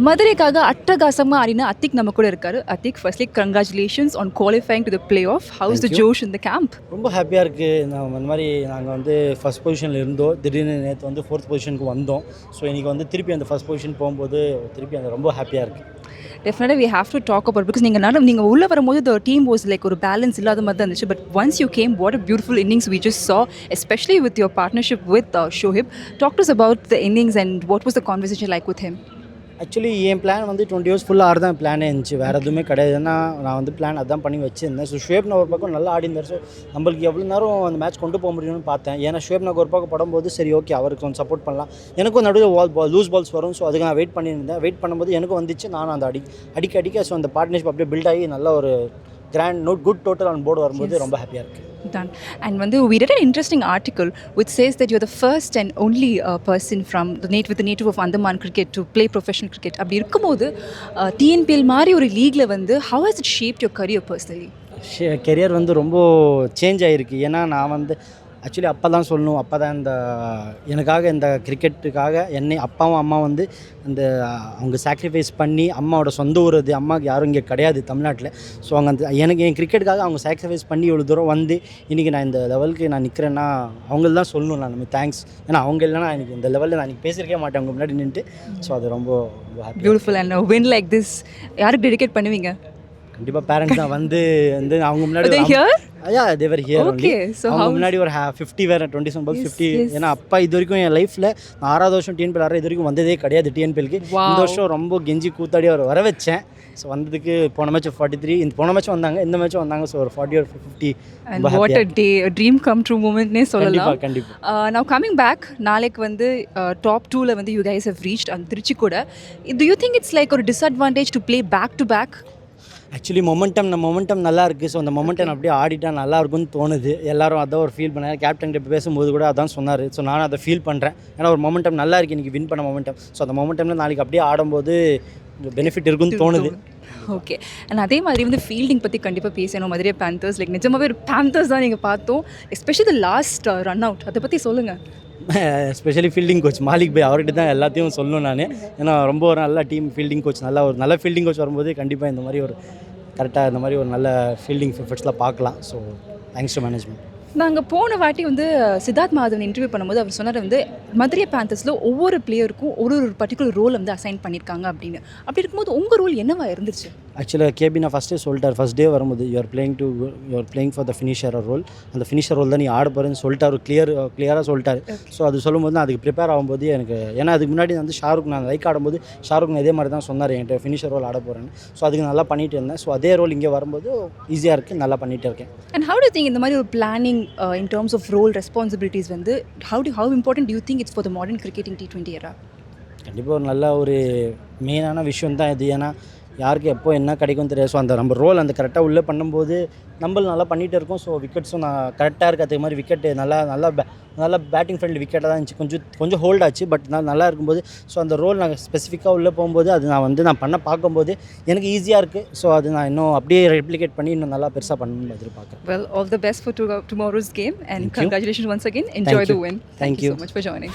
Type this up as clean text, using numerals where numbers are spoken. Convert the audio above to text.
மதுரைக்காக அட்டகாசமா ஆடின அத்திக் நம்ம கூட இருக்காரு. Athiq, firstly congratulations on qualifying to the play off. How's the josh in the camp? ரொம்ப ஹாப்பியாக இருக்குது. இந்த மாதிரி நாங்கள் வந்து ஃபஸ்ட் பொசிஷனில் இருந்தோம். திடீர்னு நேற்று வந்து 4th பொசிஷனுக்கு வந்தோம். ஸோ இன்றைக்கி வந்து திருப்பி அந்த ஃபஸ்ட் பொசிஷன் போகும்போது திருப்பி அந்த ரொம்ப ஹாப்பியாக இருக்குது. டெஃபினட்டாக we have to talk about because நீங்கள் உள்ளே வரும்போது த டீம் வாஸ் லைக் ஒரு பேலன்ஸ் இல்லாத மாதிரி தான் இருந்துச்சு. But once you came, what a beautiful innings we just saw, especially with your partnership with Shoaib. Talk to us about the innings and what was the conversation like with him? Actually N plan வந்து 20 overs ஃபுல்லாக ஆட தான் பிளானே இருந்துச்சு. வேறு எதுவுமே கிடையாது. ஏன்னா நான் வந்து பிளான் அதான் பண்ணி வச்சுருந்தேன். ஸோ ஷுவேப் ஒரு பக்கம் நல்லா ஆடிந்தார். ஸோ நம்மளுக்கு எவ்வளோ நேரம் அந்த மேட்ச் கொண்டு போக முடியும்னு பார்த்தேன். ஏன்னா ஷுவேப் ஒரு பக்கம் படும்போது சரி ஓகே அவருக்கு கொஞ்சம் சப்போர்ட் பண்ணலாம். எனக்கும் நடுவில் லூஸ் பால்ஸ் வரும். ஸோ அதுக்கு நான் வெயிட் பண்ணியிருந்தேன். வெயிட் பண்ணும்போது எனக்கும் வந்துச்சு. நானும் அந்த அடிக்க ஸோ அந்த பார்ட்னர்ஷிப் அப்படியே பில்ட் ஆகி நல்ல ஒரு குட் டோட்டல் ஆன் போர்டு வரும்போது ரொம்ப ஹாப்பியாக இருக்குது. Done. And we read an interesting article which says that you're the first and only person from with the native of Andaman cricket to play professional cricket. அப்படி இருக்கும்போது TNPL மாதிரி ஒரு லீக்ல வந்து how has it shaped your career personally? Career வந்து ரொம்ப change ஆகிருக்கு. ஏன்னா நான் வந்து ஆக்சுவலி அப்பா தான் சொல்லணும். அப்பா தான் எனக்காக இந்த கிரிக்கெட்டுக்காக என்னை அப்பாவும் அம்மா வந்து இந்த அவங்க சாக்ரிஃபைஸ் பண்ணி அம்மாவோட சொந்த ஊர் அது. அம்மாவுக்கு யாரும் இங்கே கிடையாது தமிழ்நாட்டில். ஸோ அவங்க எனக்கு என் கிரிக்கெட்டுக்காக அவங்க சாக்ரிஃபைஸ் பண்ணி இவ்வளோ தூரம் வந்து இன்றைக்கி நான் இந்த லெவலுக்கு நான் நிற்கிறேன்னா அவங்களுக்கு தான் சொல்லணும். நான் நம்ம தேங்க்ஸ். ஏன்னா அவங்க இல்லைனா எனக்கு இந்த லெவலில் நான் இன்றைக்கி பேசியிருக்கே மாட்டேன் அவங்க முன்னாடி நின்றுட்டு. ஸோ அது ரொம்ப beautiful. And win like this யாருக்கு டெடிகேட் பண்ணுவீங்க? கண்டிப்பாக பேரண்ட்ஸ் தான் வந்து அவங்க முன்னாடி they were here only. அவங்க முன்னாடி ஒரு 50 வேறு 27 பால் 50. ஏன்னா அப்பா இது வரைக்கும் என் லைஃப்பில் நான் 6வது வருஷம் TNPL ஆடுற இது வரைக்கும் வந்ததே கிடையாது. TNPLக்கு இந்த வருஷம் ரொம்ப கெஞ்சி கூத்தாடி அவர் வர வச்சேன். ஸோ வந்ததுக்கு போன மேட்ச் 43, இந்த போன மேட்ச் வந்தாங்க, இந்த மேட்சும் வந்தாங்க. ஸோ ஒரு 40 or 50. And what a day, a dream come true momentனே சொல்லலாம். கண்டிப்பாக. Now coming back, நாளைக்கு வந்து டாப் 2ல வந்து you guys have reached and Trichy கூட. Do you think it's like a disadvantage to play back to back? Actually momentum நல்லா இருக்குது. So அந்த momentum அப்படியே ஆடிட்டா நல்லா இருக்கும்னு தோணுது. எல்லாரும் அதான் ஒரு ஃபீல் பண்ணாங்க. கேப்டன் கிட்ட பேசும்போது கூட அதான் சொன்னார். ஸோ நானும் அதை ஃபீல் பண்ணுறேன். ஏன்னா ஒரு மொமெண்டம் நல்லா இருக்குது இன்றைக்கி வின் பண்ண மொமெண்டம். ஸோ அந்த மொமெண்டமில் நாளைக்கு அப்படியே ஆடும்போது பெனிஃபிட் இருக்குன்னு தோணுது. ஓகே. அண்ட் அதே மாதிரி வந்து ஃபீல்டிங் பற்றி கண்டிப்பாக பேசணும். மதுரை பேந்தர்ஸ் லைக் நிஜமாகவே ஒரு பேந்தர்ஸ் தான் நீங்கள் பார்த்தோம். Especially the last run out, அதை பற்றி சொல்லுங்கள். எஸ்பெஷலி ஃபீல்டிங் கோச் மாலிக் பாய் அவர்கிட்ட தான் எல்லாத்தையும் சொல்லணும் நான். ஏன்னா ரொம்ப ஒரு நல்ல டீம் ஃபீல்டிங் கோச், நல்ல ஃபீல்டிங் கோச் வரும்போது கண்டிப்பாக இந்த மாதிரி ஒரு கரெக்டாக இந்த மாதிரி ஒரு நல்ல ஃபீல்டிங் எஃபர்ட்ஸ்லாம் பார்க்கலாம். So thanks to management. நாங்கள் போன வாட்டி வந்து சித்தார்த் மாதவன் இன்டர்வியூ பண்ணும்போது அவர் சொன்னார் வந்து மதுரை பேந்தர்ஸில் ஒவ்வொரு பிளேயருக்கும் ஒரு பர்டிகுலர் ரோல் வந்து அசைன் பண்ணியிருக்காங்க அப்படின்னு. அப்படி இருக்கும்போது உங்கள் ரோல் என்னவா இருந்துச்சு? ஆக்சுவலாக கேபி நான் ஃபஸ்ட்டே சொல்லிட்டார். ஃபஸ்ட் டே வரும்போது you're playing for the finisher role. அந்த ஃபினிஷர் ரோல் தான் நீ ஆட போகிறேன்னு சொல்லிட்டார். கிளியராக சொல்லிட்டார். ஸோ அது சொல்லும்போது நான் அதுக்கு ப்ரிப்பேர் ஆகும்போது எனக்கு, ஏன்னா அதுக்கு முன்னாடி வந்து ஷாருக் நான் லைக் ஆடும்போது ஷாருக் இதே மாதிரி தான் சொன்னார் என்கிட்ட ஃபினிஷர் ரோல் ஆட போகிறேன்னு. ஸோ அதுக்கு நல்லா பண்ணிகிட்டு இருந்தேன். ஸோ அதே ரோல் இங்கே வரும்போது ஈஸியாக இருக்குது, நல்லா பண்ணிகிட்டு இருக்கேன். அண்ட் ஹவு டு திங்க் இந்த மாதிரி ஒரு planning in terms of role responsibilities வந்து how important do you think it's for the modern cricketing T20 era? கண்டிப்பாக ஒரு நல்ல ஒரு மெயினான விஷயம் தான் இது. ஏன்னா யாருக்கு எப்போ என்ன கிடைக்கும் தெரியாது. ஸோ அந்த நம்ம ரோல் அந்த கரெக்டாக உள்ளே பண்ணும்போது நம்மளும் நல்லா பண்ணிகிட்டு இருக்கோம். ஸோ விக்கெட்ஸும் நான் கரெக்டாக இருக்கிறதுக்கு மாதிரி விக்கெட்டு நல்லா பேட்டிங் ஃப்ரெண்ட்லி விக்கெட்டாக தான் இருந்துச்சு. கொஞ்சம் ஹோல்ட் ஆச்சு. பட் நல்லா இருக்கும்போது ஸோ அந்த ரோல் நான் ஸ்பெசிஃபிக்காக உள்ளே போகும்போது அது நான் பண்ண பார்க்கும்போது எனக்கு ஈஸியாக இருக்குது. ஸோ அது நான் இன்னும் அப்படியே ரெப்ளிகேட் பண்ணி இன்னும் நல்லா பெருசாக பண்ணணும்னு எதிர்பார்க்குறேன். Well, all the best for tomorrow's game and congratulations once again. Enjoy the win. Thank you so much for joining.